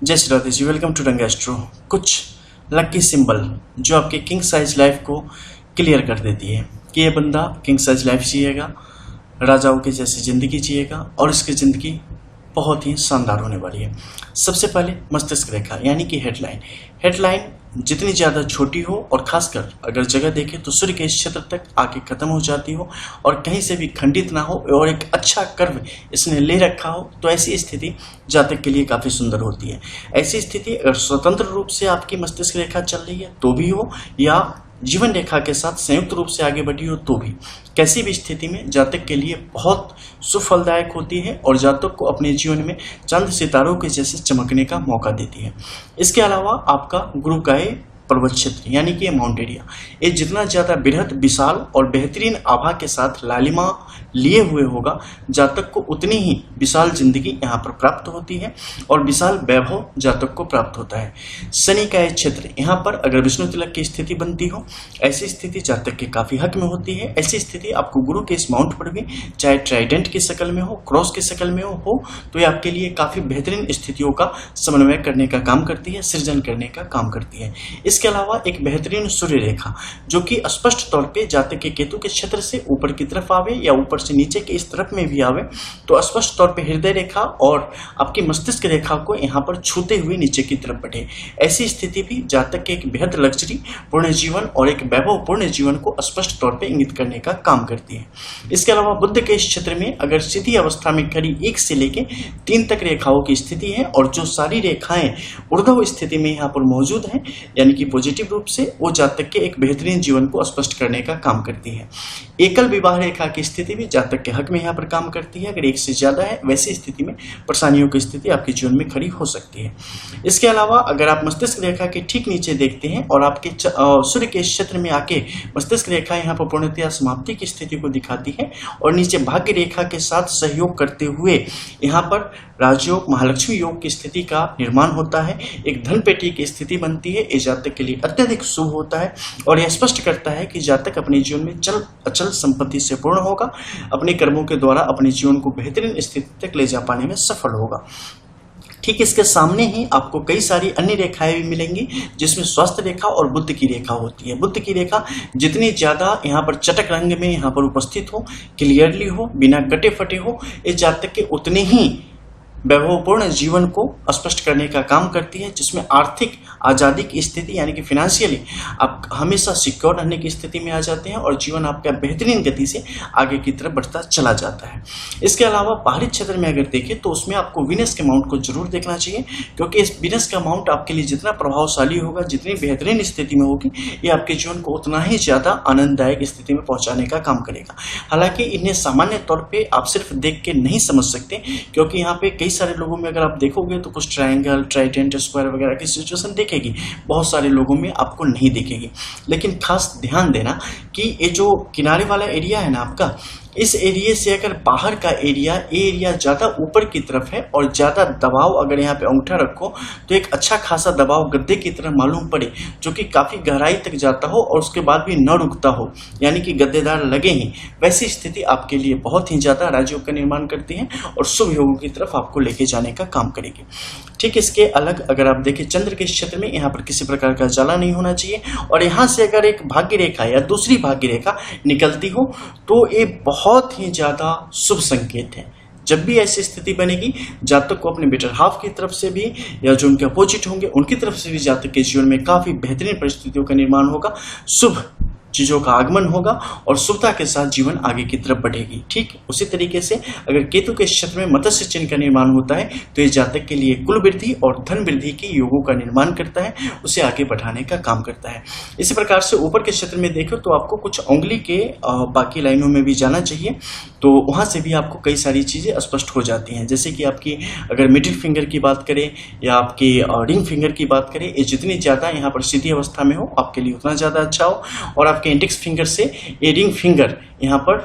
जय Shri Radhe ji, welcome to रंग astro. कुछ लकी सिंबल जो आपके किंग साइज लाइफ को क्लियर कर देती है कि ये बंदा किंग साइज लाइफ जिएगा, राजाओं की जैसी जिंदगी जिएगा और इसकी जिंदगी बहुत ही शानदार होने वाली है। सबसे पहले मस्तिष्क रेखा यानी कि हेडलाइन जितनी ज़्यादा छोटी हो और खासकर अगर जगह देखें तो सूर्य के इस क्षेत्र तक आके खत्म हो जाती हो और कहीं से भी खंडित ना हो और एक अच्छा कर्व इसने ले रखा हो, तो ऐसी स्थिति जातक के लिए काफ़ी सुंदर होती है। ऐसी स्थिति अगर स्वतंत्र रूप से आपकी मस्तिष्क रेखा चल रही है तो भी हो या जीवन रेखा के साथ संयुक्त रूप से आगे बढ़ी हो तो भी, कैसी भी स्थिति में जातक के लिए बहुत सुफलदायक होती है और जातक को अपने जीवन में चंद सितारों के जैसे चमकने का मौका देती है। इसके अलावा आपका गुरु का पर्वत क्षेत्र यानी कि माउंट एरिया, ये जितना ज़्यादा बृहद, विशाल और बेहतरीन आभा के साथ लालिमा लिए हुए होगा, जातक को उतनी ही विशाल जिंदगी यहाँ पर प्राप्त होती है और विशाल वैभव जातक को प्राप्त होता है। शनि का ये क्षेत्र, यहाँ पर अगर विष्णु तिलक की स्थिति बनती हो, ऐसी स्थिति जातक के काफ़ी हक में होती है। ऐसी स्थिति आपको गुरु के इस माउंट पर भी चाहे ट्राइडेंट की शक्ल में हो, क्रॉस की शक्ल में हो तो ये आपके लिए काफ़ी बेहतरीन स्थितियों का समन्वय करने का काम करती है, सृजन करने का काम करती है। इसके अलावा एक बेहतरीन सूर्य रेखा जो कि स्पष्ट तौर पे जातक के केतु के क्षेत्र से ऊपर की तरफ आवे या ऊपर से नीचे के इस तरफ में भी आवे तो स्पष्ट तौर पे हृदय रेखा और आपकी मस्तिष्क रेखा को यहाँ पर छूते हुए नीचे की तरफ बढ़े। ऐसी स्थिति भी जातक के एक बेहद लग्जरी पूर्ण जीवन और एक वैभव पूर्ण जीवन को स्पष्ट तौर पे इंगित करने का काम करती है। इसके अलावा बुध के इस क्षेत्र में अगर सीधी अवस्था में खड़ी 1 से लेके 3 तक रेखाओं की स्थिति है और जो सारी रेखाएं ऊर्ध्व स्थिति में यहाँ पर मौजूद हैं यानी कि पॉजिटिव रूप से, वो जातक के एक बेहतरीन जीवन को स्पष्ट करने का काम करती है। एकल विवाह रेखा की स्थिति भी जातक के हक में यहाँ पर काम करती है। अगर 1 से ज्यादा है वैसी स्थिति में परेशानियों की स्थिति आपके जीवन में खड़ी हो सकती है। इसके अलावा अगर आप मस्तिष्क रेखा के ठीक नीचे देखते हैं और आपके सूर्य के क्षेत्र में आके मस्तिष्क रेखा यहाँ पर पूर्णतया समाप्ति की स्थिति को दिखाती है और नीचे भाग्य रेखा के साथ सहयोग करते हुए यहाँ पर राजयोग, महालक्ष्मी योग की स्थिति का निर्माण होता है। एक धन पेटी की स्थिति बनती है। ये जातक के लिए अत्यधिक शुभ होता है और यह स्पष्ट करता है कि जातक अपने जीवन में चल अचल संपत्ति से पूर्ण होगा, अपने कर्मों के द्वारा अपने जीवन को बेहतरीन स्थिति तक ले जा पाने में सफल होगा। ठीक इसके सामने ही आपको कई सारी अन्य रेखाएं भी मिलेंगी जिसमें स्वास्थ्य रेखा और बुद्ध की रेखा होती है। बुद्ध की रेखा जितनी ज्यादा यहाँ पर चटक रंग में यहाँ पर उपस्थित हो, क्लियरली हो, बिना कटे फटे हो, इस जातक के उतने ही वैभवपूर्ण जीवन को स्पष्ट करने का काम करती है, जिसमें आर्थिक आज़ादी की स्थिति यानी कि फाइनेंशियली आप हमेशा सिक्योर रहने की स्थिति में आ जाते हैं और जीवन आपका बेहतरीन गति से आगे की तरफ बढ़ता चला जाता है। इसके अलावा बाहरी क्षेत्र में अगर देखें तो उसमें आपको वीनस के माउंट को जरूर देखना चाहिए, क्योंकि इस वीनस का माउंट आपके लिए जितना प्रभावशाली होगा, जितनी बेहतरीन स्थिति में होगी, ये आपके जीवन को उतना ही ज़्यादा आनंददायक स्थिति में पहुँचाने का काम करेगा। हालांकि इन्हें सामान्य तौर पर आप सिर्फ देख के नहीं समझ सकते, क्योंकि यहाँ पे कई सारे लोगों में अगर आप देखोगे तो कुछ ट्रायंगल, ट्राइडेंट, स्क्वायर वगैरह की सिचुएशन देखेगी, बहुत सारे लोगों में आपको नहीं दिखेगी। लेकिन खास ध्यान देना कि ये जो किनारे वाला एरिया है ना आपका, इस एरिया से अगर बाहर का एरिया ज़्यादा ऊपर की तरफ है और ज़्यादा दबाव अगर यहाँ पे अंगूठा रखो तो एक अच्छा खासा दबाव गद्दे की तरह मालूम पड़े, जो कि काफ़ी गहराई तक जाता हो और उसके बाद भी न रुकता हो, यानी कि गद्देदार लगे ही, वैसी स्थिति आपके लिए बहुत ही ज़्यादा राजयोग का निर्माण करती है और शुभ योगों की तरफ आपको लेके जाने का काम करेगी। ठीक इसके अलग अगर आप देखें चंद्र के क्षेत्र में, यहाँ पर किसी प्रकार का जाला नहीं होना चाहिए और यहाँ से अगर एक भाग्य रेखा या दूसरी भाग्य रेखा निकलती हो तो ये बहुत ही ज्यादा शुभ संकेत है। जब भी ऐसी स्थिति बनेगी, जातक को अपने बेटर हाफ की तरफ से भी या जो उनके अपोजिट होंगे उनकी तरफ से भी जातक के जीवन में काफी बेहतरीन परिस्थितियों का निर्माण होगा, शुभ चीजों का आगमन होगा और शुभता के साथ जीवन आगे की तरफ बढ़ेगी। ठीक उसी तरीके से अगर केतु के क्षेत्र में मत्स्य चिन्ह का निर्माण होता है तो ये जातक के लिए कुल वृद्धि और धन वृद्धि के योगों का निर्माण करता है, उसे आगे बढ़ाने का काम करता है। इसी प्रकार से ऊपर के क्षेत्र में देखो तो आपको कुछ उंगली के बाकी लाइनों में भी जाना चाहिए, तो वहां से भी आपको कई सारी चीजें स्पष्ट हो जाती हैं। जैसे कि आपकी अगर मिडिल फिंगर की बात करें या आपकी रिंग फिंगर की बात करें, ये जितनी ज्यादा यहाँ पर सीधी अवस्था में हो आपके लिए उतना ज्यादा अच्छा हो और आपके इंडेक्स फिंगर से ये रिंग फिंगर यहाँ पर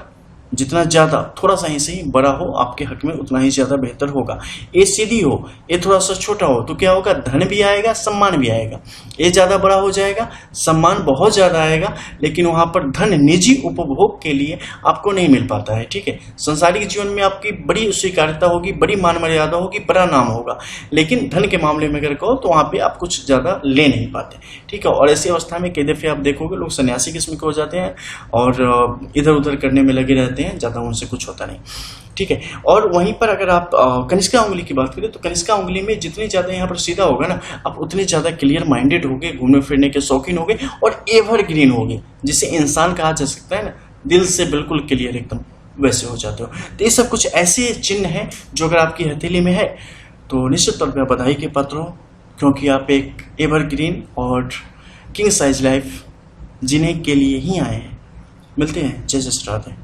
जितना ज़्यादा थोड़ा सा ही सही बड़ा हो आपके हक में उतना ही ज़्यादा बेहतर होगा। ए सीधी हो, ए थोड़ा सा छोटा हो तो क्या होगा, धन भी आएगा, सम्मान भी आएगा। ए ज़्यादा बड़ा हो जाएगा, सम्मान बहुत ज़्यादा आएगा, लेकिन वहाँ पर धन निजी उपभोग के लिए आपको नहीं मिल पाता है। ठीक है, संसारिक जीवन में आपकी बड़ी स्वीकार्यता होगी, बड़ी मान मर्यादा होगी, बड़ा नाम होगा, लेकिन धन के मामले में अगर कहो तो वहाँ पे आप कुछ ज़्यादा ले नहीं पाते। ठीक है, और ऐसी अवस्था में कई दफ़े आप देखोगे लोग सन्यासी किस्म के हो जाते हैं और इधर उधर करने में लगे रहते हैं, ज़्यादा उनसे कुछ होता नहीं। ठीक है, और वहीं पर अगर आप कनिष्का उंगली की बात करें तो कनिष्का उंगली में जितनी ज़्यादा यहाँ पर सीधा होगा ना, आप उतने ज़्यादा क्लियर माइंडेड होगे, घूमने फिरने के शौकीन होगे और एवरग्रीन होगे, जिसे इंसान कहा जा सकता है ना, दिल से बिल्कुल क्लियर एकदम वैसे हो जाते हो। तो ये सब कुछ ऐसे चिन्ह हैं जो अगर आपकी हथेली में है तो निश्चित तौर पर बधाई के पात्र हो, क्योंकि आप एक एवरग्रीन और किंग साइज लाइफ जीने के लिए ही आए हैं। मिलते हैं, जय जय श्री राधे।